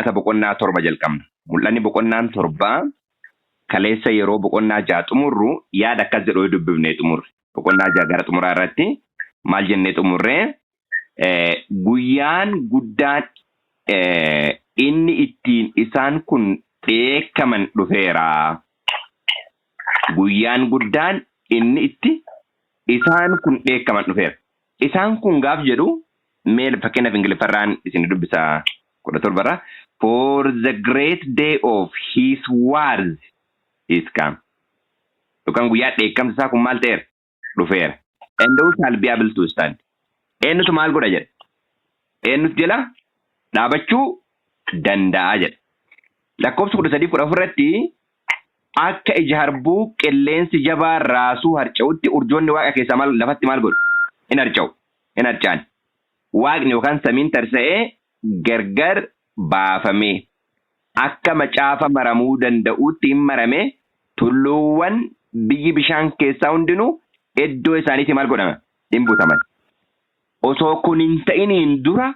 mul'ata boqonnaa 7 jalqabna. Mul'anni boqonnaan 7 kaleessa yeroo boqonnaa 6 xumurru yaada akkas jedhu dubbifnee xumurre. Boqonnaa 6 gara xumuraa irratti maal jennee xumurree guyyaan guddaan inni ittiin isaan kun dheekkaman dhufeera. Guyyaan guddaan inni itti isaan kun dheekkaman dhufeera. Isaan kun gaaf jedhu meel fakkeenyaaf Ingiliffarraan isin dubbisaa 17 for the great day of his wars is come. Yookaan guyyaa dheekkamsa isaa kun maal ta'eera dhufeera. And those shall be able to stand. Eenyutu maal godha jedha? Eenyutu jala dhaabachuu danda'a jedha. Lakkoofsa 13 irratti akka ija harbuu qilleensi jabaa raasuu harca'utti urjoonni waaqa keessaa maal lafatti maal godhu? In harca'u. In harca'an. Waaqni yookaan samiin tarsa'ee gargar baafamee akka macaafa maramuu danda'utti hin marame tulluuwwan biyyi bishaan keessaa hundinuu iddoo isaaniitti maal godhama? Hin butaman. Osoo kun hin ta'iniin dura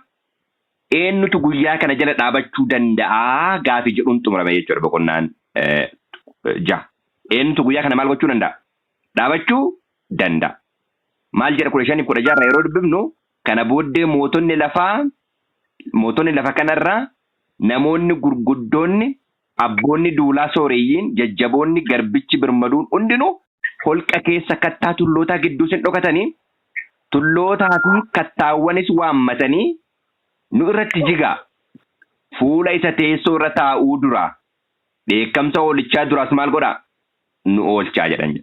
eenyutu guyyaa kana jala dhaabachuu danda'a gaafii jedhuun xumurame jechuudha boqonnaan 6. Eenyutu guyyaa kana maal gochuu danda'a? Dhaabachuu danda'a. Maal jedha 15-16 yeroo dubbifnu kana booddee mootonni lafa kanarraa namoonni gurguddoonni abboonni duulaa sooreyyiin jajjaboonni garbichi birmaduun hundinuu holqa keessa kattaa tullootaa gidduu sin dhokatanii tullootaa fi kattaawwanis waammatanii nu irratti jigaa fuula isa teessoo irra taa'uu dura dheekkamsa oolichaa duraas maal godhaa nu oolchaa jedhan.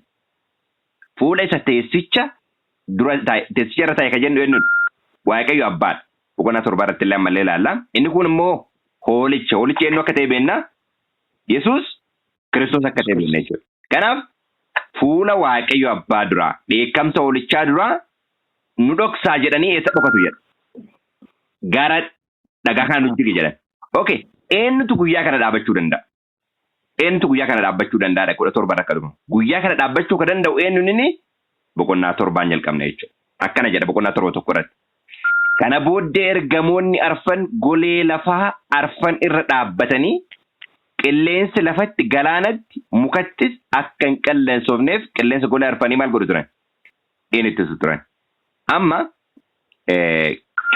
Fuula isa teessicha irra taa'e ka jennu eenyudha? Waaqayyo abbaadha. Boqonnaa 7 irratti illee ammallee ilaalla. Inni kun immoo hoolicha eenyu akka ta'e beennaa? Yesuus Kiristoos akka ta'e beennaa jechuudha. Kanaaf fuula Waaqayyo abbaa duraa dheekkamsa hoolichaa duraa nu dhoksaa jedhanii eessa dhokatu jedha? Gara dhagaa kana nuti jedhan. Okay, eenyutu guyyaa kana dhaabachuu danda'a? Eenyutu guyyaa kana dhaabbachuu danda'a? 17 akka dhumu. Guyyaa kana dhaabbachuu ka danda'u eenyuun inni? Boqonnaa 7 jalqabna jechuudha. Akkana jedha boqonnaa 7 irratti. Kana booddee ergamoonni arfan golee lafaa arfan irra dhaabbatanii qilleensi lafatti galaanatti mukattis akka hin qilleensofneef qilleensa golee arfanii maal godhu turan? Inni ittisu turan. Amma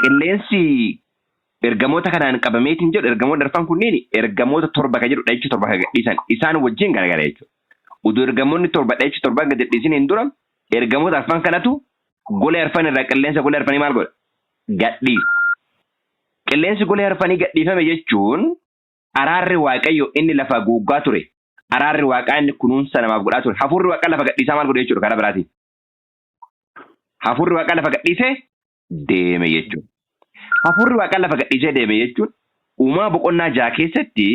qilleensi ergamoota kanaan qabameetiin jedhu ergamoonni arfan kunniin ergamoota 7 ka jedhu dha'ichi 7 ka gadhiisan isaan wajjin garagara jechuudha. Utuu ergamoonni 7 dha'ichi 7 gadhiisin hin dura ergamoota arfan kanatu golee arfan irraa qilleensa golee arfanii maal godha? Gadhiisa. Qilleensi golee arfanii gadhiifame jechuun araarri Waaqayyo inni lafa guuggaa ture. Araarri Waaqaa inni kunuunsa namaaf godhaa ture. Hafuurri Waaqaa lafa gadhiisaa maal godhe jechuudha karaa biraatiin? Hafuurri Waaqaa lafa gadhiisee deeme jechuudha. Hafuurri Waaqaa lafa gadhiisee deeme jechuun uumaa boqonnaa 6 keessatti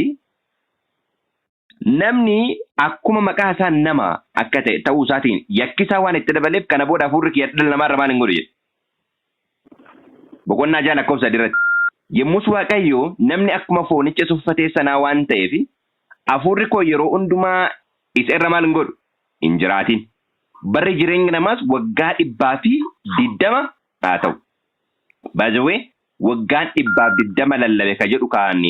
namni akkuma maqaa isaa nama akka ta'e ta'uu isaatiin yakkisaa waan itti dabaleef kana booda hafuurri kiyya dhala namaarra maal hin godhu jedhe. Boqonnaa 6 lakkoofsa 3 irratti. Yommus Waaqayyo namni akkuma foonicha suffatee sanaa waan ta'eef hafuurri koo yeroo hundumaa isa irra maal hin godhu? Hin jiraatin. Barri jireenya namaas waggaa 120 haa ta'u. Baazawee waggaan 120 lallabe ka jedhu kaan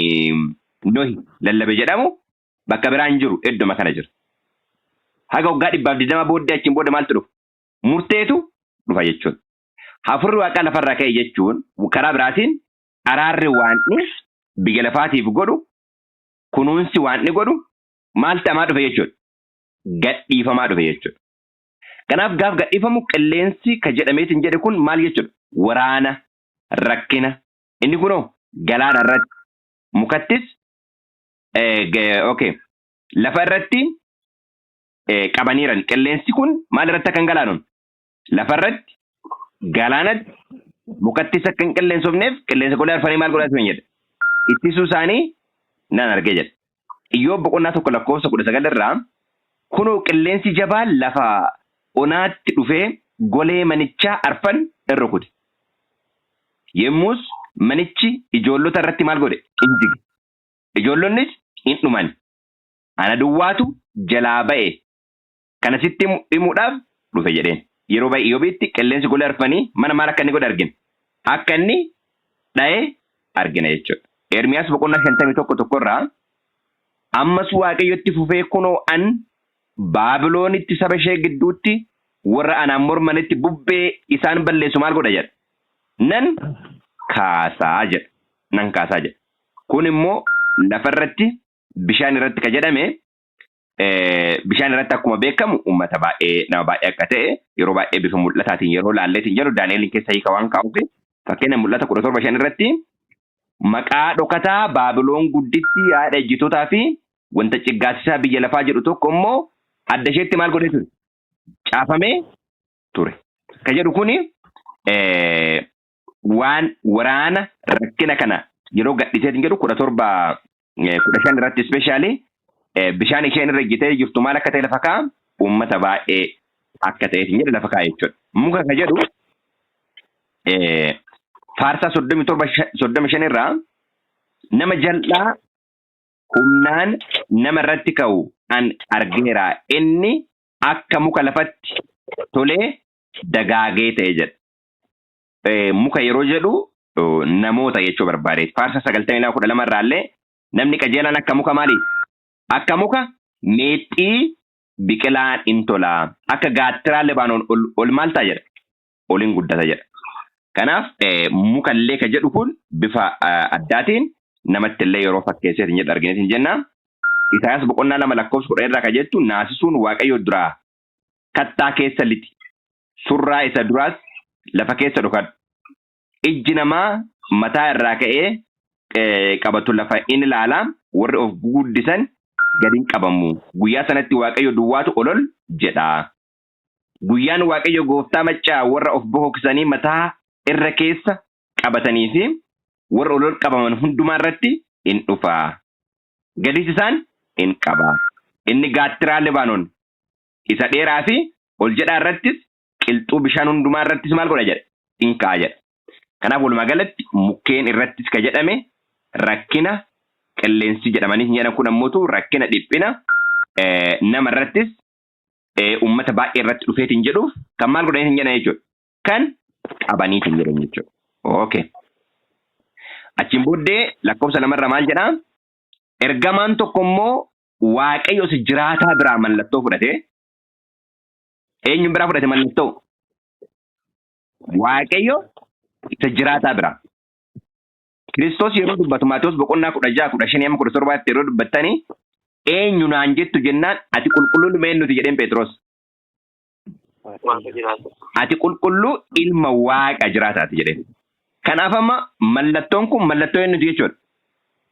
Nohi lallabe jedhamu bakka biraan jiru idduma kana jira. Haga waggaa 120 booddee achiin booda maaltu dhufa? Murteetu dhufa jechuudha. Hafuurri Waaqaa lafarraa ka'e jechuun karaa biraatiin araarri waanni biyya lafaatiif godhu kunuunsi waanni godhu maal ta'amaa dhufe jechuudha? Gadhiifamaa dhufe jechuudha. Kanaaf gaaf gadhiifamu qilleensi ka jedhameetiin jedhe kun maal jechuudha? Waraana, rakkina. Inni kunoo galaana irratti mukattis lafa irratti qabaniiran. Qilleensi kun maal irratti akka hin galaanuun? Lafa irratti galaanatti mukattis akka hin qilleensofneef qilleensa golee arfanii maal godhaa turan jedha? Ittisuu isaanii nan argee jedha. Iyyoob boqonnaa 1 lakkoofsa 19 irraa kunoo qilleensi jabaan lafa onaatti dhufee golee manichaa arfan in rukute. Yemmus manichi ijoollota irratti maal godhe? In jige. Ijoollonnis in dhuman. Ana duwwaatu jalaa ba'e. Kana sitti himuudhaaf dhufe jedheen. Yeroo baay'ee Iyyoobitti qilleensi golee arfanii mana maal akka inni godhe argina. Akka inni dha'ee argina jechuudha. Ermiyaas boqonnaa 51 ammas waaqayyotti fufee kunoo an Baabiloonitti saba ishee gidduutti warra anaan mormanitti bubbee isaan balleessu maal godha jedha. Nan kaasaa jedha. Kun immoo lafarratti bishaan irratti ka jedhame bishaan irratti akkuma beekamu uummata baay'ee nama baay'ee akka ta'e yeroo baay'ee bifa mul'ataatiin yeroo laalleetiin jedhu Daani'eliin keessa hiika waan kaa'uuf fakkeenya mul'ata 17 irratti maqaa dhokataa Baabiloon gudditti haadha ejjitootaa fi wanta ciggaasisaa biyya lafaa jedhu tokko immoo adda isheetti maal godhee ture? Caafamee ture. Ka jedhu kuni waan waraana rakkina kana yeroo gadhiiseetiin jedhu 15 irratti ispeeshaalii bishaan isheen irra ejjitee jirtu maal akka ta'e lafa ka'a uummata baay'ee akka ta'eetiin jedhe lafa ka'a jechuudha. Muka ka jedhu faarsaa 35 irraa nama jal'aa humnaan nama irratti ka'u an argeera inni akka muka lafatti tolee dagaagee ta'e jedha. Muka yeroo jedhu namoota jechuu barbaade. Faarsaa 92 irraallee namni qajeelaan akka muka maali? Akka muka meexxii biqilaan intolaa akka gaattiraa Libaanoon ol maal ta'a jedha. Oliin guddata jedha. Kanaaf mukallee ka jedhu kun bifa addaatiin namatti illee yeroo fakkeesseetiin jedhu argineetiin jenna. Isaayaas boqonnaa 2:10 irraa ka jettu naasisuun waaqayyo duraa kattaa keessa lixi. Surraa isa duraas lafa keessa dhokadhu. Ijji namaa mataa irraa ka'ee qabatu lafa inni ilaala warri of guddisan gadi hin qabamu. Guyyaa sanatti waaqayyo duwwaatu olol jedha. Guyyaan waaqayyo gooftaa maccaa warra of bohoksanii mataa irra keessa qabatanii fi warra olol qabaman hundumaa irratti in dhufa. Gadis isaan in qaba. Inni gaattiraa Libaanoon isa dheeraa fi ol jedhaa irrattis qilxuu bishaan hundumaa irrattis maal godha jedha? In ka'a jedha. Kanaaf walumaa galatti mukkeen irrattis ka jedhame rakkina qilleensi jedhamanii hin jedhan kun ammoo rakkina dhiphina nama irrattis uummata baay'ee irratti dhufeetiin jedhuuf kan maal godhanii hin jedhan jechuudha. Kan qabaniitiin jedhan jechuudha. Okay. Achiin booddee lakkoofsa 2 irra maal jedhaa? Ergamaan tokko immoo waaqayyo si jiraataa biraa mallattoo fudhate. Eenyu biraa fudhate mallattoo? Waaqayyo isa jiraataa biraa. Kiristoos yeroo dubbatu Maatewos boqonnaa 16:15-17 yeroo dubbattanii eenyu naan jettu jennaan ati qulqulluu lumeen nuti jedheen Phexros. Ati qulqulluu ilma waaqa jiraataati jedheen. Kanaaf amma mallattoon kun mallattoo eenyuti jechuudha?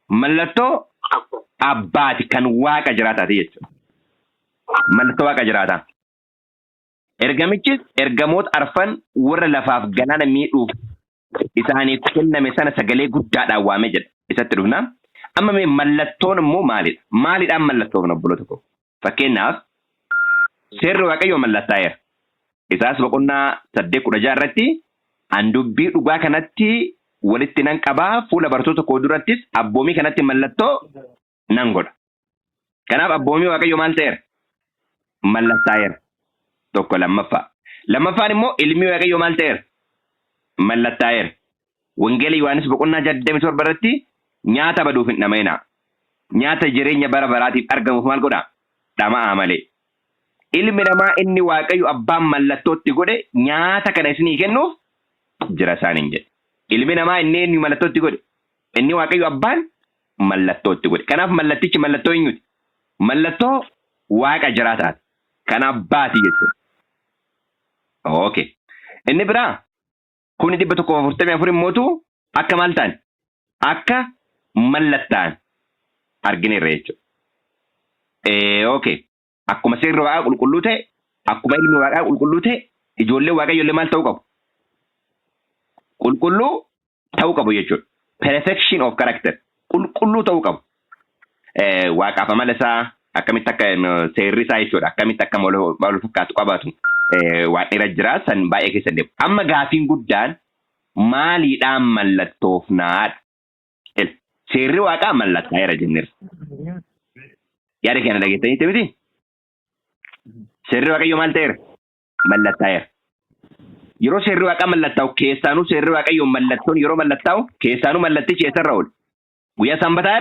Mallattoo abbaati kan waaqa jiraataati jechuudha. Mallattoo waaqa jiraataa. Ergamichis ergamoota arfan warra lafaaf galaana miidhuuf isaaniif kenname sana sagalee guddaadhaan waamee jedha. Isatti dhufna. Amma mee mallattoon immoo maalidha? Maalidhaan mallattoon obboloota koo? Fakkeenyaaf seerri waaqayyoo mallattaa'eera. Isaas boqonnaa 8:16 irratti an dubbii dhugaa kanatti walitti nan qabaa fuula bartoota koo durattis abboomii kanatti mallattoo nan godha. Kanaaf abboomii waaqayyoo maal ta'eera? Mallattaa'eera. Tokko lammaffaa. Lammaffaan immoo ilmi waaqayyoo maal ta'eera? Mallattaa'eera. Wangeela Yohaannis boqonnaa 27 irratti nyaata baduuf hin dhama'inaa. Nyaata jireenya bara baraatiif argamuuf maal godhaa? Dhama'aa malee. Ilmi namaa inni waaqayyo abbaan mallattootti godhe nyaata kana isinii kennuuf jira isaaniin jedhe. Ilmi namaa inni mallattootti godhe. Inni waaqayyo abbaan mallattootti godhe. Kanaaf mallattichi mallattoo eenyuti? Mallattoo waaqa jiraataati. Kan abbaati jechuudha. Okay. Inni biraa kun 144 immoo akka maal ta'an? Akka mallattaan argineerra jechuudha. Okay. Akkuma seerri waaqaa qulqulluu ta'e, akkuma ilmi waaqaa qulqulluu ta'e, ijoollee waaqayyollee maal ta'uu qabu? Qulqulluu ta'uu qabu jechuudha. Perfection of character. Qulqulluu ta'uu qabu. Waaqaaf amala isaa akkamitti akka seerri isaa jechuudha. Akkamitti akka wal fakkaatu qabaatu waan irra jira san baay'ee keessa deemu. Amma gaafiin guddaan maaliidhaan mallattoofnaadha? Seerri waaqaa mallattaa'eera jenneera. Yaada kana dhageessanii miti? Seerri waaqayyoo maal ta'eera? Mallattaa'eera. Yeroo seerri waaqaa mallattaa'u keessaanuu seerri waaqayyoo mallattoon yeroo mallattaa'u keessaanuu mallattichi eessarra oolu? Guyyaa sanbataa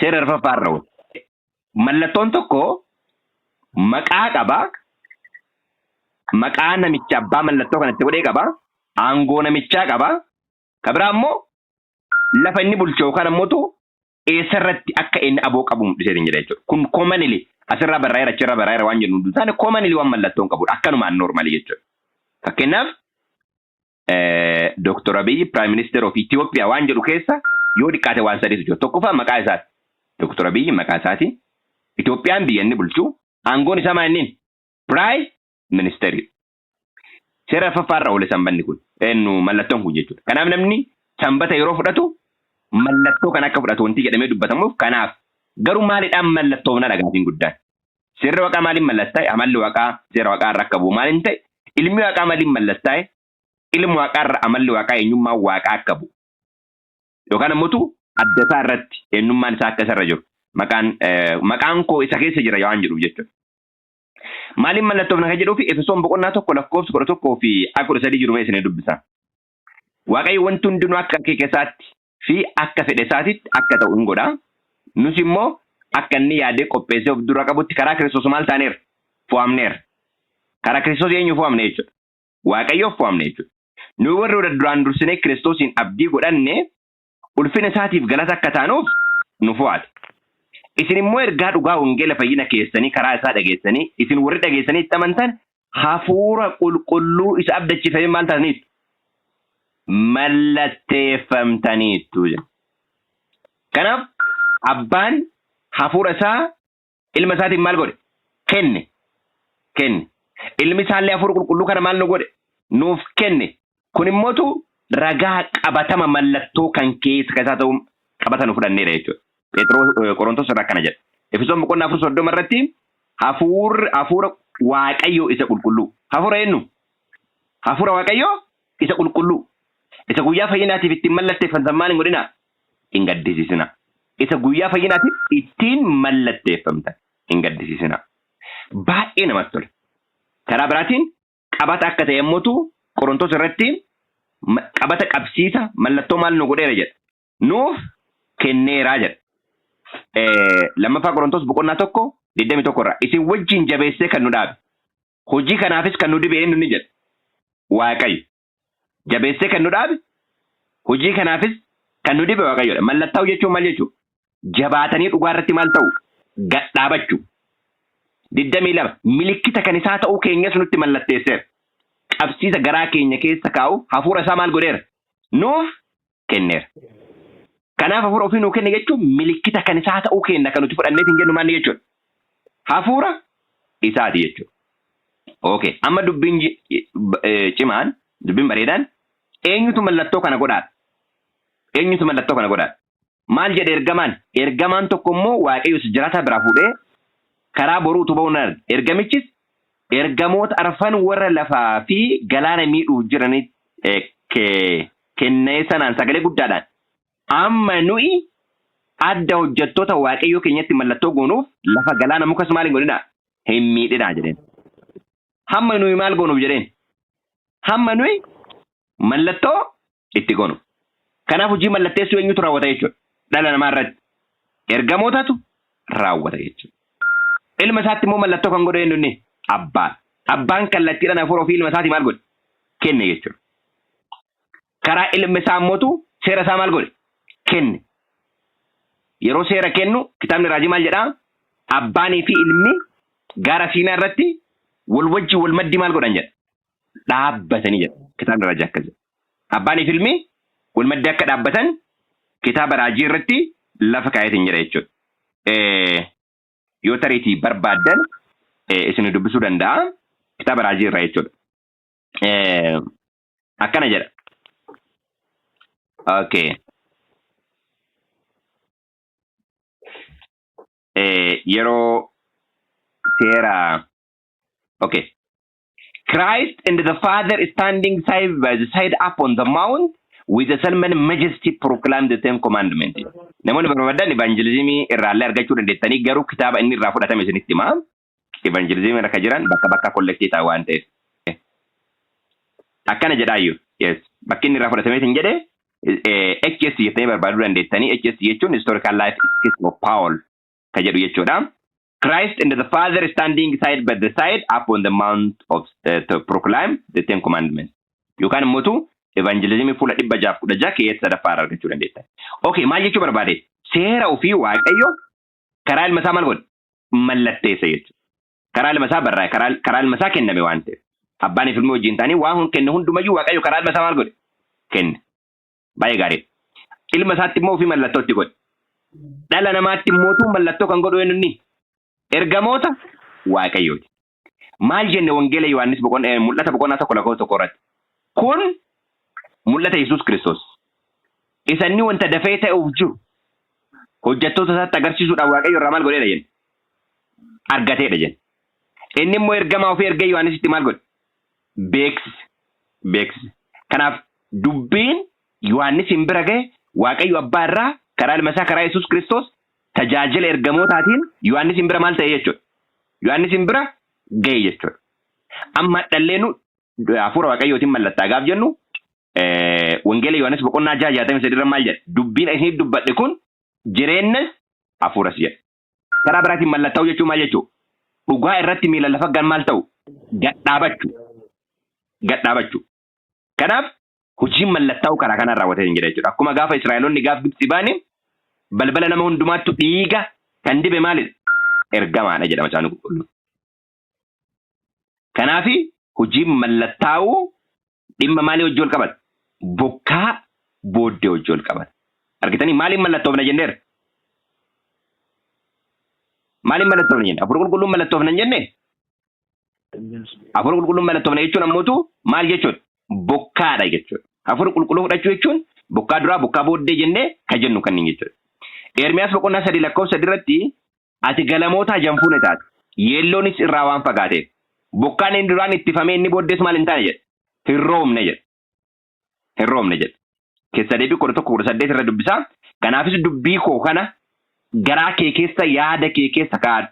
seera arfaffaarra oolu. Mallattoon tokko maqaa qaba. Maqaa namicha abbaa mallattoo kanatti godhee qaba. Aangoo namichaa qaba. Kabiraa immoo lafa inni bulchu yookaan ammoo eessarratti akka inni aboo qabu mul'isee jira jechuudha. Kun commonly asirraa barraa'eera achirraa barraa'eera waan jennu hundi isaanii commonly waan mallattoon qabudha. Akkanumaan normally jechuudha. Fakkeenyaaf Dr. Abiy Prime Minister of Ethiopia waan jedhu keessa yoo dhiqqaate waan sadiitu jira. Tokkoffaa maqaa isaati. Dr. Abiy maqaa isaati. Itoophiyaan biyya inni bulchu. Aangoon isaa maal Prime Minister. Seera arfaffaarra oole sanbanni kun. Mallattoon kun jechuudha. Kanaaf namni sanbata yeroo fudhatu mallattoo kan akka fudhatu wanti jedhamee dubbatamuuf kanaaf garuu maalidhaan mallattoo na dhagaatiin guddaan. Seerri waaqaa maaliin mallattaa'e? Amalli waaqaa seera waaqaa irra akka bu'u maaliin ta'e? Ilmi waaqaa maaliin mallattaa'e? Ilmi waaqaa irra amalli waaqaa eenyummaa waaqaa akka bu'u. Yookaan ammoo adda isaa irratti eenyummaan isaa akka isarra jiru. Maqaan koo isa keessa jira waan jedhuuf jechuudha. Maaliin mallattoof na jedhuufi Efesoon boqonnaa 1:11-13 jiru mee isin dubbisa. Waaqayyo wanti hundinuu akka keessaatti fi akka fedhe isaatitti akka ta'u hin godha. Nus immoo akka inni yaadee qopheessee of dura qabutti karaa Kiristoos maal taaneera? Fo'amneera. Karaa Kiristoos eenyu fo'amne jechuudha? Waaqayyoof fo'amne jechuudha. Nu warri duraan dursinee Kiristoosiin abdii godhanne ulfina isaatiif galata akka taanuuf nu fo'ate. Isin immoo ergaa dhugaa wangeela fayyina keessanii karaa isaa dhageessanii isin warri dhageessanii itti amantan hafuura qulqulluu isa abdachiifamee maal taataniitu? Mallatteeffamtaniitu. Kanaaf abbaan hafuura isaa ilma isaatiin maal godhe? Kenne. Ilmi isaallee hafuura qulqulluu kana maal nu godhe? Nuuf kenne. Kun immootu ragaa qabatama mallattoo kan keessa isaa ta'u qabatan fudhanneera jechuudha. Qorontos irraa akkana jedha. Efesoon boqonnaa 4:30 irratti hafuura waaqayyoo isa qulqulluu. Hafuura eenyu? Hafuura waaqayyoo isa qulqulluu. Isa guyyaa fayyinaatiif ittiin mallatteeffamtan maal hin godhina? Hin gaddisiisina. Isa guyyaa fayyinaatiif ittiin mallatteeffamtan hin gaddisiisina. Baay'ee namatti tola. Karaa biraatiin qabata akka ta'e yemmuu Qorontos irratti qabata qabsiisa mallattoo maal nu godheera jedha. Nuuf kenneeraa jedha. Lammaffaa Qorontos boqonnaa 1:21 irraa isin wajjin jabeessee kan nu dhaabe. Hojii kanaafis kan nu dibe inni jedha. Waaqayyo. Jabeessee kan nu dhaabe. Hojii kanaafis kan nu dibe Waaqayyoodha. Mallattoo jechuun maal jechuudha? Jabaatanii dhugaa irratti maal ta'u? Gad dhaabachuu. 22 milikkita kan isaa ta'uu keenyas nutti mallatteesseera. Qabsiisa garaa keenya keessa kaa'u hafuura isaa maal godheera? Nuuf kenneera. Kanaaf hafuura ofii nuu kenne jechuun milikkita kan isaa ta'uu keenya kan nuti fudhannee hin jennu maal jechuudha? Hafuura isaati jechuudha. Okay. Amma dubbiin cimaan, dubbiin bareedaan eenyutu mallattoo kana godhaadha? Eenyutu mallattoo kana godhaadha? Maal jedhe ergamaan? Ergamaan tokko immoo Waaqayyo jiraata biraa fuudhee karaa boruu utubaa hunaan ergamichis ergamoota arfan warra lafaa fi galaana miidhuuf jiranii kennee sanaan sagalee guddaadhaan amma nuyi adda hojjettoota Waaqayyoo keenyatti mallattoo goonuuf lafa galaana mukas maal hin godhina? Hin miidhinaa jedheen. Hamma nuyi maal goonuuf jedheen? Hamma nuyi mallattoo itti goonu. Kanaaf hojii mallatteessuu eenyutu raawwata jechuudha? Dhala namaa irratti ergamootatu raawwata jechuudha. Ilma isaatti immoo mallattoo kan godhu eenyunni? Abbaan. Abbaan kallattiidhaan hafuura ofii ilma isaatti maal godhe? Kenne jechuudha. Karaa ilma isaa immootu seera isaa maal godhe? Kenne. Yeroo seera kennu kitaabni raajii maal jedhaa? Abbaanii fi ilmi gaara Siinaa irratti wal wajjin wal maddii maal godhan jedha? Dhaabbatanii jedha. Kitaabni raajii akkas jedha. Abbaanii fi ilmi wal maddii akka dhaabbatan kitaaba raajii irratti lafa kaayetiin jedha jechuudha. Yoo tariitii barbaaddan isin dubbisuu danda'a kitaaba raajii irraa jechuudha. Akkana jedha. Okay. Yeroo seera. Okay. Christ and the Father standing side by side up on the mount with the solemn majesty proclaimed the 10 commandments. Namoonni barbaadan evangelizimii irraallee argachuu dandeettanii garuu kitaaba inni irraa fudhatame isinitti himaa. Evangelizimii irra kan jiran bakka kollektii ta'u waan ta'eef. Akkana jedhaayyuu. Yes. Bakki inni irraa fudhatame isin jedhe HS jettanii barbaaduu dandeettanii. HS jechuun historical life of Paul ka jedhu jechuudha. Christ and the Father standing side by the side upon the mount of to proclaim the Ten Commandments. Yookaan immoo evangelism fuula 616 keessa sadaffaa argachuu dandeetta. Okay, maal jechuu barbaade? Seera ofii Waaqayyo karaa ilma isaa maal godhe? Mallatteessa jechuudha. Karaa ilma isaa barraa'e, karaa ilma isaa kenname waan ta'eef. Abbaan fi ilmi wajjin ta'anii waan kenne hundumayyuu Waaqayyo karaa ilma isaa maal godhe? Kenne. Baay'ee gaarii. Ilma isaatti immoo ofii mallattoo itti godhe. Dhala namaatti immoo mallattoo kan godhu eenyuuni? Ergamoota Waaqayyooti. Maal jenne wangeela Yohaannis mul'ata boqonnaa 1:1 irratti. Kun mul'ata Yesuus Kiristoos. Isa inni wanta dafee ta'uuf jiru hojjettoota isaatti agarsiisuudhaaf Waaqayyo irraa maal godheedha jenna? Argateedha jenna. Inni immoo ergamaa ofii erga Yohaannisitti maal godhe? Beeksise. Kanaaf dubbiin Yohaannisiin bira gahe Waaqayyo abbaa irraa karaa ilma isaa karaa Yesuus Kiristoos tajaajila ergamootaatiin Yohaannisiin bira maal ta'e jechuudha? Yohaannisiin bira gahe jechuudha. Amma dhalleenu hafuura Waaqayyootiin mallattaa gaaf jennu wangeela Yohaannis boqonnaa 6:63 irra maal jedha? Dubbiin isin dubbadhe kun jireenyas hafuuras jedha. Karaa biraatiin mallattaa'u jechuun maal jechuudha? Dhugaa irratti miila lafa gan maal ta'u? Gadhaabachuu. Kanaaf hojiin mallattaa'u karaa kanaan raawwatee hin jedha jechuudha. Akkuma gaafa Israa'eloonni gaaf Gibxi baane balbala nama hundumaattu dhiiga kan dibe maalidha? Ergamaadha jedhama isaanii qulqulluun. Kanaaf hojiin mallattaa'u dhimma maalii hojii ol qabata? Bokkaa booddee hojii ol qabata. Argitanii maaliin mallattoofna jenneera? Maaliin mallattoofna jenne? Hafuura qulqulluun mallattoofna jenne? Hafuura qulqulluun mallattoofna jechuun ammootu maal jechuudha? Bokkaadha jechuudha. Hafuura qulqulluu fudhachuu jechuun bokkaa duraa bokkaa booddee jennee ka jennu kanneen jechuudha. Ermiyaas boqonnaa 3:3 irratti ati galamoota janfuune taate yeelloonis irraa waan fagaateef bokkaan inni duraan ittifamee inni booddees maal hin taane jedha? Hin roobne jedha. Keessa deebii 11:18 irra dubbisaa. Kanaafis dubbii koo kana garaa kee keessa yaada kee keessa kaa'adhu.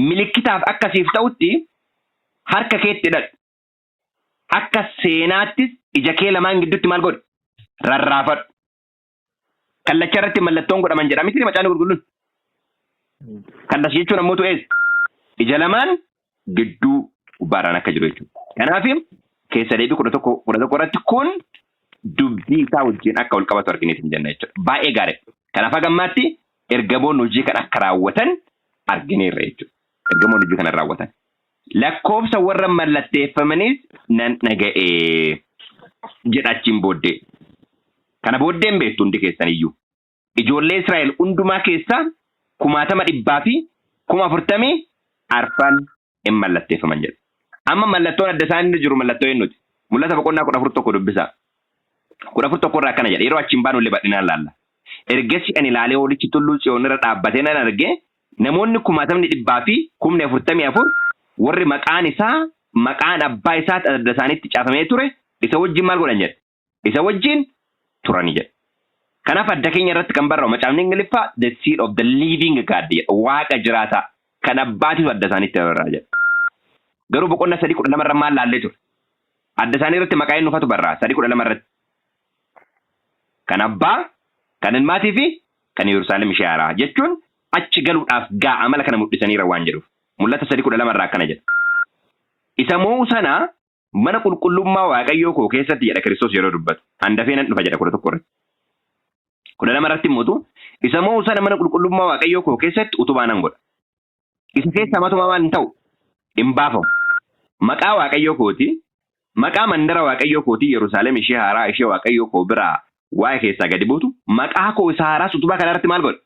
Milikkitaaf akkasiif ta'utti harka keetti hidhadhu. Akka seenaattis ija kee lamaan gidduutti maal godhu? Rarraafadhu. Kallacha irratti mallattoon godhaman jedha miti macaan qulqulluun. Kallacha jechuun ammoo ija lamaan gidduu gubbaarraan akka jiru jechuudha. Kanaaf keessa deebii 11 irratti kun dubbii isaa wajjin akka wal qabatu argineet hin jenna jechuudha. Baay'ee gaarii. Kanaaf hagammaatti ergamoonni hojii kan akka raawwatan argineerra jechuudha. Ergamoonni hojii kana raawwatan. Lakkoofsa warra mallatteeffamanis nan dhaga'ee jedhachiin booddee. Kana booddeen beektu hundi keessan iyyuu. Ijoollee Israa'el hundumaa keessaa 140,040 arfan hin mallatteeffaman jedha. Amma mallattoon adda isaanii jiru mallattoo eenyuti? Mul'ata boqonnaa 14 dubbisaa. 14 irraa akkana jedha. Yeroo achiin baanu illee bal'inaan laalla. Ergasii ani ilaalee Hoolichi tulluu Tsiyoon irra dhaabbatee nan arge namoonni 1,144 warri maqaan abbaa isaa adda isaaniitti caafamee ture isa wajjin maal godhan jedha? Isa wajjin turanii jedha. Kanaaf adda keenya irratti kan barraa'u macaafni Ingiliffaa the seed of the living God jedha. Waaqa jiraataa kan abbaatitu adda isaaniitti barraa'aa jedha. Garuu boqonnaa 3:12 irra maal laallee ture? Adda isaanii irratti maqaa inni uffatu barraa'a 3:12 irratti. Kan abbaa, kan ilmaatii fi kan Yerusaalem ishee haaraa jechuun achi galuudhaaf amala kana mul'isaniira waan jedhuuf. Mul'ata 3:12 irraa akkana jedha. Isa mo'u sana mana qulqullummaa Waaqayyoo koo keessatti jedha Kiristoos yeroo dubbatu. Handafee nan dhufa jedha 11 irratti. 12 irratti immoo isa mo'u sana mana qulqullummaa Waaqayyoo koo keessatti utubaa nan godha. Isa keessa matuma maal hin ta'u? Hin baafamu. Maqaa Waaqayyoo kooti, maqaa mandara Waaqayyoo kooti Yerusaalem ishee haaraa ishee Waaqayyoo koo biraa waa'ee keessaa gadi buutu maqaa koo isa haaraas utubaa kanarratti maal godha?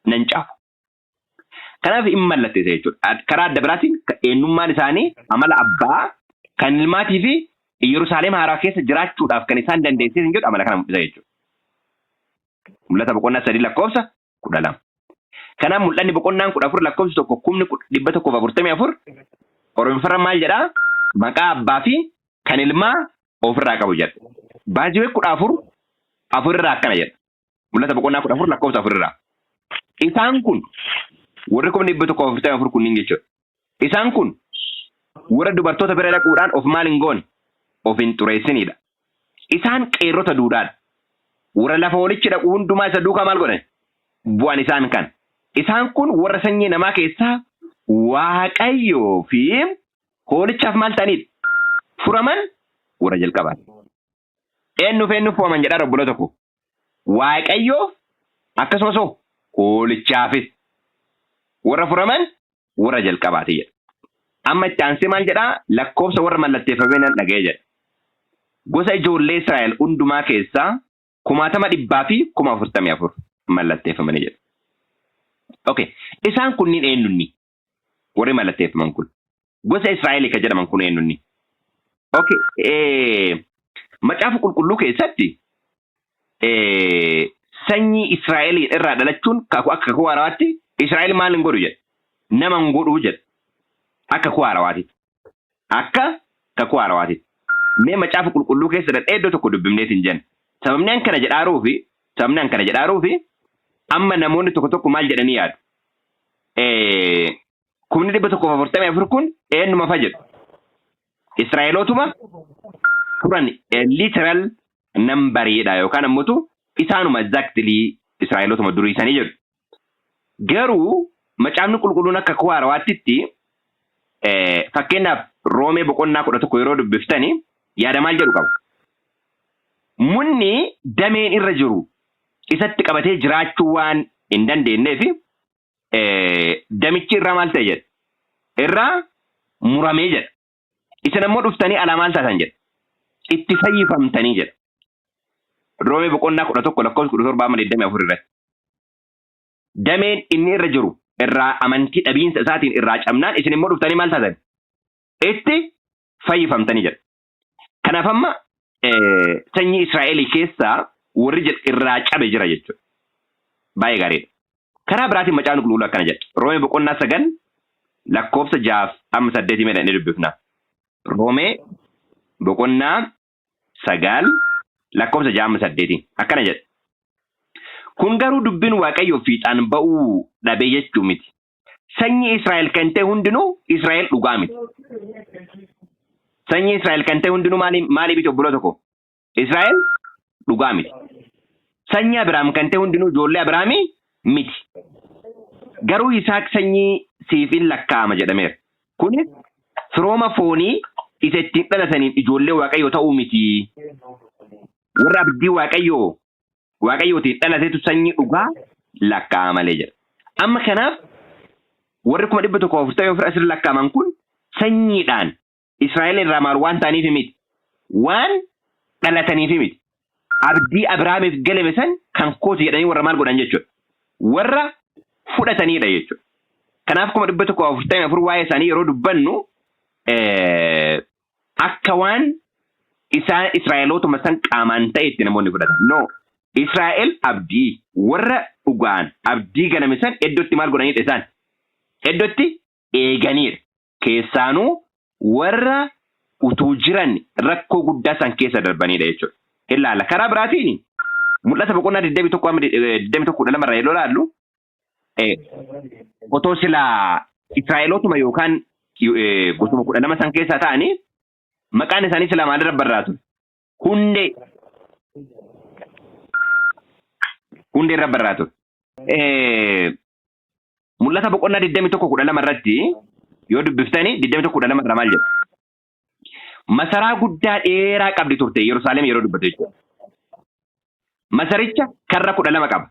Nan caafu. Kanaaf hin mallatteessa jechuudha. Karaa adda biraatiin eenyummaan isaanii amala abbaa kan ilmaatii fi Yerusaalem haaraa keessa jiraachuudhaaf kan isaan dandeessisan jedhu amala kana mul'isa jechuudha. Mul'ata boqonnaa 3 lakkoofsa 12. Kanaaf mul'anni boqonnaan 14 lakkoofsi tokko 1,144 Oromofarra maal jedhaa? Maqaa abbaa fi kan ilmaa ofirraa qabu jedha. Baay'ee 14 afurraa akkana jedha. Mul'ata boqonnaa 14 lakkoofsa 4 irraa. Isaan kun warri 144 kunniin jechuudha. Isaan kun warra dubartoota bira dhaquudhaan of maal hin goone? Of hin xureessinidha. Isaan qeerrota duudhaadha. warra lafa hoolichi dhaqu hundumaa isa duukaa maal godhan? Bu'an isaan kan. Isaan kun warra sanyii namaa keessaa Waaqayyoo fi hoolichaaf maal ta'anidha? Furaman warra jalqabaati. Eenyuuf furaman jedhaa Rabbulo tokko. Waaqayyoo akkasumas hoolichaafis warra furaman warra jalqabaati jedha. Amma itti aansee maal jedhaa? Lakkoofsa warra mallatteeffamee nan dhaga'ee jedha. Gosa ijoollee Israa'el hundumaa keessaa 60,444 mallatteeffamanii jedha. Okay. Isaan kunniin eenyunni? Warri mallatteeffaman kun. Gosa Israa'el kan jedhaman kun eenyunni? Okay. Macaafa qulqulluu keessatti sanyii Israa'el irraa dhalachuun akka kakuu haarawaatti Israa'el maal hin godhu jedha? Nama hin godhu jedha. Akka kakuu haarawaatti. Akka kakuu haarawaatti. Mee macaafa qulqulluu keessa iddoo tokko dubbifneet hin jenna. Sababni an kana jedhaaruu fi amma namoonni tokko maal jedhanii yaadu? 144 kun eenyuma fa jedhu? Israa'elootuma turan literal numberidha yookaan ammoo isaanuma exactly Israa'elootuma durii isaanii jedhu. Garuu macaafni qulqulluun akka kakuu haarawaatti fakkeenyaaf Roomee boqonnaa 11 yeroo dubbiftanii yaada maal jedhu qaba? Munni dameen irra jiru isatti qabatee jiraachuu waan hin dandeenyeef damichi irraa maal ta'e jedha? Irraa muramee jedha. Isin ammoo dhuftanii alaa maal taatan jedha? Itti fayyifamtanii jedha. Roomee boqonnaa 11 lakkoofsa 17 irratti. Dameen inni irra jiru irraa amantii dhabiinsa isaatiin irraa cabnaan isin immoo dhuftanii maal taatan? Itti fayyifamtanii jedha. Kanaaf amma sanyii Israa'el keessaa warri irraa cabe jira jechuudha. Baay'ee gaariidha. Karaa biraatiin macaafni qulqulluu akkana jedha. Roomee boqonnaa 9 lakkoofsa 6-8 meedhaan dubbifna. Roomee boqonnaa 9 lakkoofsa 6-8 akkana jedha. Kun garuu dubbiin Waaqayyoo fiixaan ba'uu dhabee jechuu miti. Sanyii Israa'el kan ta'e hundinuu Israa'el dhugaa miti. Sanyii Israa'el kan ta'e hundinuu maali biti obboloo tokko? Israa'el dhugaa miti. Sanyii Abiraam kan ta'e hundinuu ijoollee Abiraamii miti. Garuu Yisaaq sanyii siifin lakkaa'ama jedhameera. Kunis firooma foonii isa ittiin dhalataniif ijoollee Waaqayyoo ta'uu miti. Warra abdii Waaqayyootiin dhalateetu sanyii dhugaa lakkaa'ama malee jedha. Amma kanaaf warri 144 asirra lakkaa'aman kun sanyiidhaan Israa'el irraa maal waan ta'aniif miti. Waan dhalataniif miti. Abdii Abiraamiif galame san kan kooti jedhanii warra maal godhan jechuudha. Warra fudhatanidha jechuudha. Kanaaf 144 waa'ee isaanii yeroo dubbannu akka waan isaan Israa'elootuma san qaamaan ta'e itti namoonni fudhatan. No. Israa'el abdii warra dhugaan abdii ganame san iddootti maal godhanidha isaan? Iddootti eeganidha. Keessaanuu warra utuu jiran rakkoo guddaa san keessa darbanidha jechuudha. Ilaala karaa biraatiin mul'ata boqonnaa 21 lamarraa yeroo ilaallu otoo silaa Israa'elootuma yookaan gosuma 12 san keessaa ta'anii maqaan isaanii silaa maalirra barraatu? Hundee irra barraatu. Mul'ata boqonnaa 21 irratti yoo dubbiftanii 21 irra maal jedha? Masaraa guddaa dheeraa qabdi turte Yerusaalem yeroo dubbatu jechuudha. Masaricha karra 12 qaba.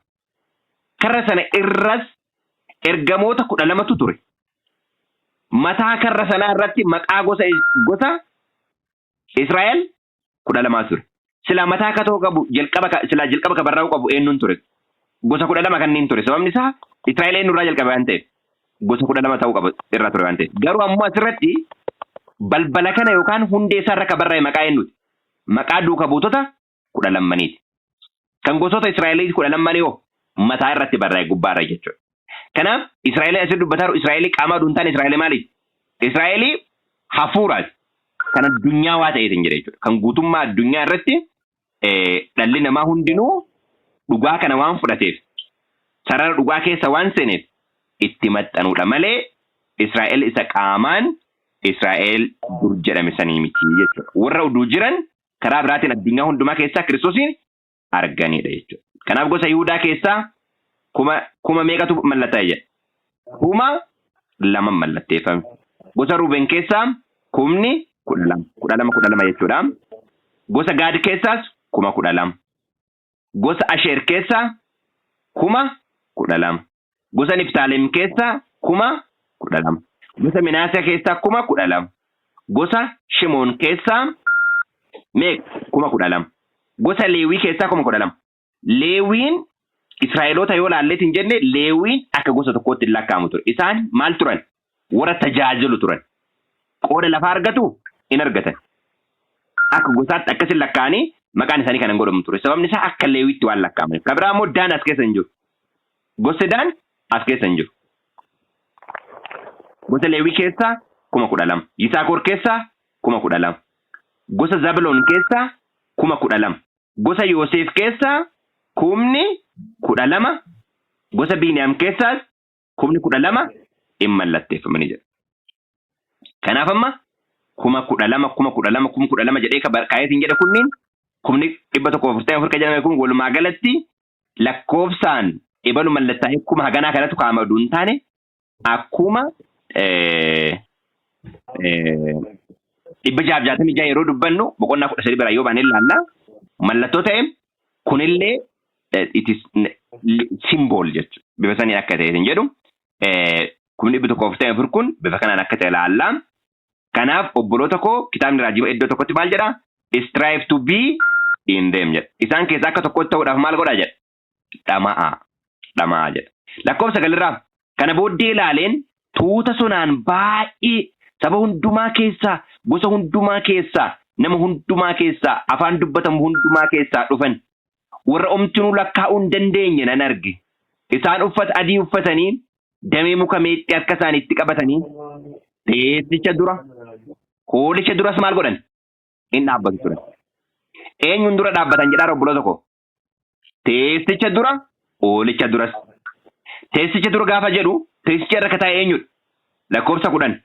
Karra sana irras ergamoota 12tu ture. Mataa karra sanaa irratti maqaa gosa Israa'el 12 ture. Sila mataa katoo qabu jalqaba kabarraa'u qabu eenyuun ture? Gosa 12 kanneen ture. Sababni isaa Israa'el eenyurraa jalqabe waan ta'eef gosa 12 ta'uu qaba irraa ture waan ta'eef. Garuu ammoo asirratti balbala kana yookaan hundee isaarra kabarraa'e maqaa eenyuti? Maqaa duuka buutota 12niiti. Kan gosoota Israa'elii 12 yoo mataa irratti barraa'e gubbaarra jechuudha. Kanaaf Israa'el asii dubbataru Israa'el qaamaa dhuuntaan Israa'el maali? Israa'el hafuuraati. Kan addunyaa waa ta'eetiin jedha jechuudha. Kan guutummaa addunyaa irratti dhalli namaa hundinuu dhugaa kana waan fudhateef sarara dhugaa keessa waan seeneef itti maxxanuudha malee Israa'el isa qaamaan Israa'el dur jedhame sanii miti jechuudha. Warra uduu jiran karaa biraatiin addunyaa hundumaa keessaa Kiristoosiin arganidha jechuudha. Kanaaf gosa Yihuudaa keessaa kuma meeqatu mallatta'e jedha? 2,000 mallatteeffame. Gosa Ruubeen keessaa 12,000 jechuudha. Gosa Gaad keessaas 12,000. Gosa Asheer keessaa 12,000. Gosa Niftaalem keessaa 12,000. Gosa Minaasee keessaa 12,000. Gosa Shimoon keessaa 12,000. Gosa Leewii keessaa 12,000. Leewiin Israa'eloota yoo laalleetiin jenne Leewiin akka gosa tokkootti lakkaa'amu ture. Isaan maal turan? Warra tajaajilu turan. Qooda lafaa argatu in argatan. Akka gosaatti akkasiin lakkaa'anii maqaan isaanii kan hin godhamu ture. Sababni isaa akka Leewiitti waan lakkaa'amaniif. Kan biraa immoo Daan as keessa hin jiru. Gosti Daan as keessa hin jiru. Gosa Leewii keessaa 12,000. Yisaakoor keessaa 12,000. Gosa Zabiloon keessaa 12,000. Gosa Yoosef keessaa 12,000. Gosa Biniyaam keessaas 12,000 in mallatteeffamanii jira. Kanaaf amma 12,000 jedhee kaayyatiin jedha kunniin 144 jedhame kun walumaa galatti lakkoofsaan ibalu mallattaa'ee kuma haganaa kanatu kaa'amadu hin taane akkuma 666 yeroo dubbannu boqonnaa 13 biraa yoo baanee ilaalla mallattoo ta'e kunillee it is symbol jechuudha. Bifa sanii akka ta'e hin jedhu 144 kun bifa kanaan akka ta'e ilaalla. Kanaaf obboloota koo kitaabni raajiba iddoo tokkotti maal jedha? Strive to be in them jedha. Isaan keessaa akka tokkotti ta'uudhaaf maal godhaa jedha? Dhama'aa jedha. Lakkoofsa galirraa kana booddee ilaaleen tuuta sonaan baay'ee saba hundumaa keessaa, gosa hundumaa keessaa, nama hundumaa keessaa, afaan dubbatamu hundumaa keessaa dhufan warra omtinuu lakkaa'uu hin dandeenye nan arge. Isaan uffata adii uffatanii damee muka meexxii harka isaaniitti qabatanii teessicha dura hoolicha duras maal godhan? In dhaabbatu turan. Eenyuun dura dhaabbatan jedhaa obboloota koo? Teessicha dura hoolicha duras. Teessicha dura gaafa jedhu teessicha irra kataa'e eenyudha? Lakkoofsa 10.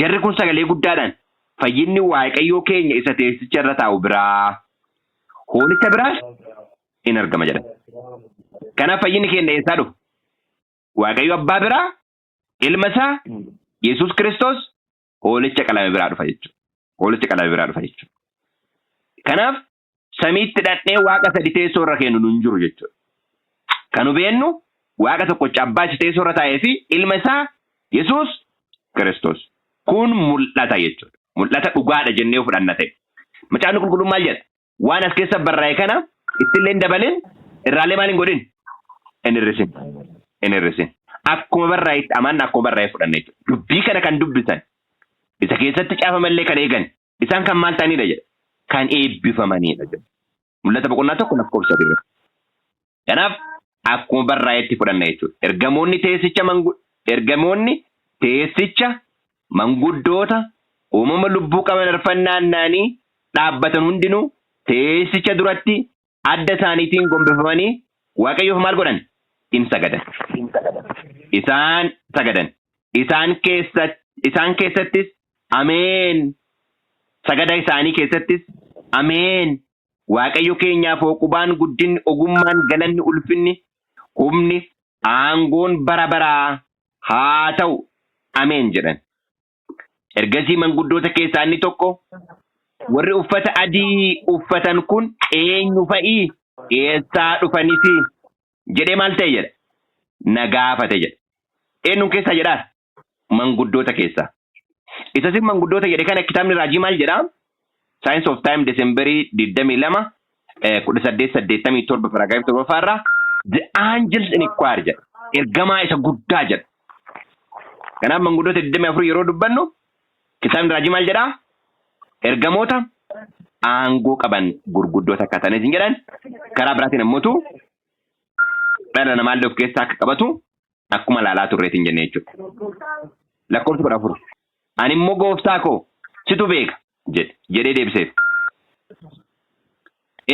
Jarri kun sagalee guddaadhaan fayyinni Waaqayyoo keenya isa teessicha irra taa'u biraa hoolicha biraas in argama jedha. Kanaaf fayyinni keenya eessaa dhufu? Waaqayyo Abbaa biraa, Ilma isaa Yesuus Kiristoos hoolicha qalame biraa dhufa jechuudha. Hoolicha qalame biraa dhufa jechuudha. Kanaaf samiitti dhaqnee Waaqa sadi teessoo irra kennu nun jiru jechuudha. Kan hubeennu Waaqa tokkicha Abbaa isa teessoo irra taa'ee fi Ilma isaa Yesuus Kiristoos. Kun mul'ata jechuudha. Mul'ata dhugaadha jennee fudhanna ta'e. Macaafni qulqulluun maal jedha? Waan as keessa barraa'e kana ittillee dabaleen irraalee maal hin godhin? Hin hir'isin. Akkuma barraa'etti amanna akkuma barraa'e fudhanna jechuudha. Dubbii kana kan dubbisan isa keessatti caafamallee kan eegan isaan kan maal ta'anidha jedha? Kan eebbifamanidha jedha. Mul'ata boqonnaa tokko lakkoofsa dirra. Kanaaf akkuma barraa'etti fudhanna jechuudha. Ergamoonni teessicha manguddoota uumama lubbuu qaban arfannaan naanii dhaabbatan hundinuu teessicha duratti adda isaaniitiin gombifamanii Waaqayyoof maal godhan? In sagadan. Isaan sagadan. Isaan keessattis ameen. Sagada isaanii keessattis ameen. Waaqayyo keenyaaf qubaan guddinni ogummaan galanni ulfinni humni aangoon bara baraa haa ta'u ameen jedhan. Ergasii manguddoota keessaa inni tokko warri uffata adii uffatan kun eenyu fa'ii eessaa dhufanisi jedhee maal ta'e jedha? Na gaafate jedha. Eenyuun keessaa jedhaa? Manguddoota keessaa. Isas manguddoota jedhe kana kitaabni raajii maal jedhaa? Science of Time Decemberii 22 1887 paragraafii 7 The Angels Inquire jedha. Ergamaa isa guddaa jedha. Kanaaf manguddoota 24 yeroo dubbannu kitaabni raajii maal jedhaa? Ergamoota aangoo qaban gurguddoota akka ta'anis hin jedhan. Karaa biraatiin ammoo dhala namaa illee of keessaa akka qabatu akkuma laalaa turreetiin jennee jechuudha. Lakkoofsa 14. Ani immoo gooftaa koo situ beeka jedhee deebiseef.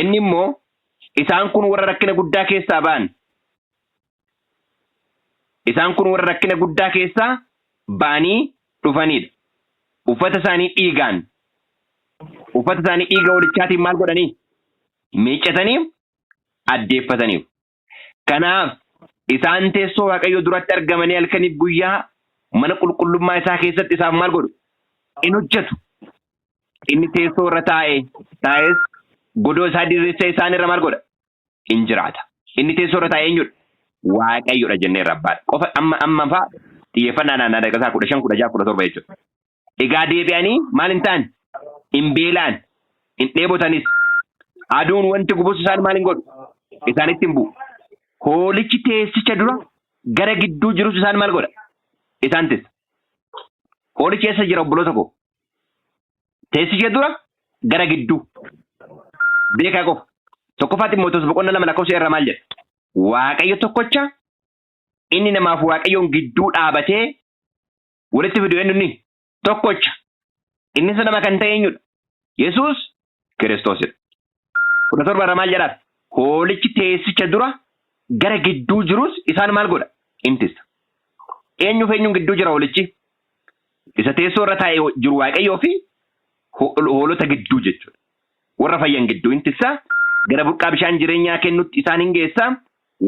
Inni immoo isaan kun warra rakkina guddaa keessaa ba'an. Isaan kun warra rakkina guddaa keessaa ba'anii dhufanidha. Uffata isaanii dhiiga holichaatiin maal godhanii? Miiccatanii addeeffataniiru. Kanaaf isaan teessoo Waaqayyoo duratti argamanii halkanii guyyaa mana qulqullummaa isaa keessatti isaaf maal godhu? In hojjetu. Inni teessoo irra taa'es godoo isaa diriirsee isaan irra maal godha? In jiraata. Inni teessoo irra taa'ee eenyudha? Waaqayyoodha jennee rabbaadha. Qofa amma fa'aa xiyyeeffannaa naannaa daqiiqaa 15, 16, 17 jechuudha. Egaa deebi'anii maal hin taane? In beelaan, in dheebotanis. Aduun wanti gubus isaan maal hin godhu? Isaanitti hin bu'u. Hoolichi teessicha dura gara gidduu jirus isaan maal godha? Isaan teessa. Hoolichi eessa jira obboloota koo? Teessicha dura gara gidduu. Beekaa qofa. Tokkoffaa Xiimotewos boqonnaa 2 lakkoofsa irra maal jedha? Waaqayyo tokkocha inni namaaf Waaqayyoon gidduu dhaabatee walitti fidu eenyuuni? Tokkocha. Inni isa nama kan ta'e eenyudha? Yesuus Kiristoosidha. 17 irra maal jedhaa? Hoolichi teessicha dura gara gidduu jirus isaan maal godha? Intisa. Eenyuuf eenyuun gidduu jira hoolichi? Isa teessoo irra taa'ee jiru Waaqayyoo fi hoolota gidduu jechuudha. Warra fayyan gidduu intisa gara burqaa bishaan jireenyaa kennutti isaan hin geessaa.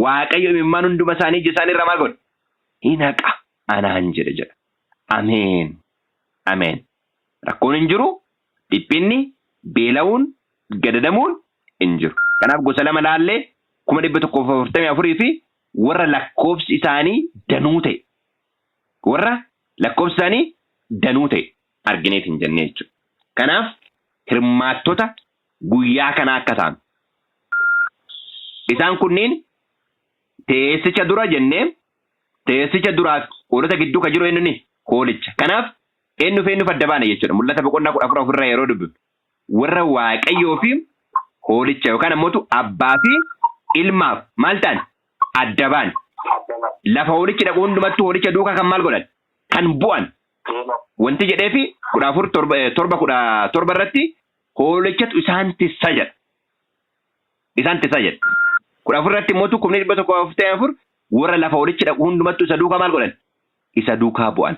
Waaqayyo imimmaan hunduma isaanii ija isaanii irra maal godha? Hin haqa anaan jedha. Ameen. Ameen. Rakkoon hin jiru, dhiphinni, beela'uun, gadadamuun hin jiru. Kanaaf gosa lama laallee 144 fi warra lakkoofsi isaanii danuu ta'e. Warra lakkoofsi isaanii danuu ta'e argineet hin jennee jechuudha. Kanaaf hirmaattota guyyaa kanaa akka ta'an. Isaan kunniin teessicha dura jennee teessicha duraaf hoolota gidduu kan jiru eenyuuni? Hoolicha. Kanaaf eenyuuf adda baana jechuudha. Mul'ata boqonnaa 14 ofirraa yeroo dubbifnu warra Waaqayyoo fi hoolicha yookaan ammoo abbaa fi ilmaaf maal ta'an adda baana. Lafa hoolichi dhaqu hundumattuu hoolicha duukaa kan maal godhan? Kan bu'an. Wanti jedhee fi 14:17 irratti hoolichatu isaan tissa jedha. Isaan tissa jedha. 14 irratti immoo 1,144 warra lafa hoolichi dhaqu hundumattuu isa duukaa maal godhan? Isa duukaa bu'an.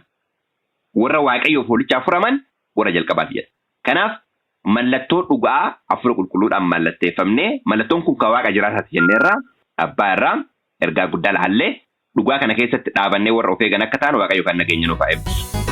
Warra Waaqayyoof hoolichaaf furaman warra jalqabaati jedha. Kanaaf mallattoo dhugaa Hafuura Qulqulluudhaan mallatteeffamnee mallattoon kun kan Waaqa jiraataati jenneerraa abbaa irraa ergaa guddaa laallee dhugaa kana keessatti dhaabannee warra of eegan akka ta'an Waaqayyo kan nageenya nuuf haa eebbisu.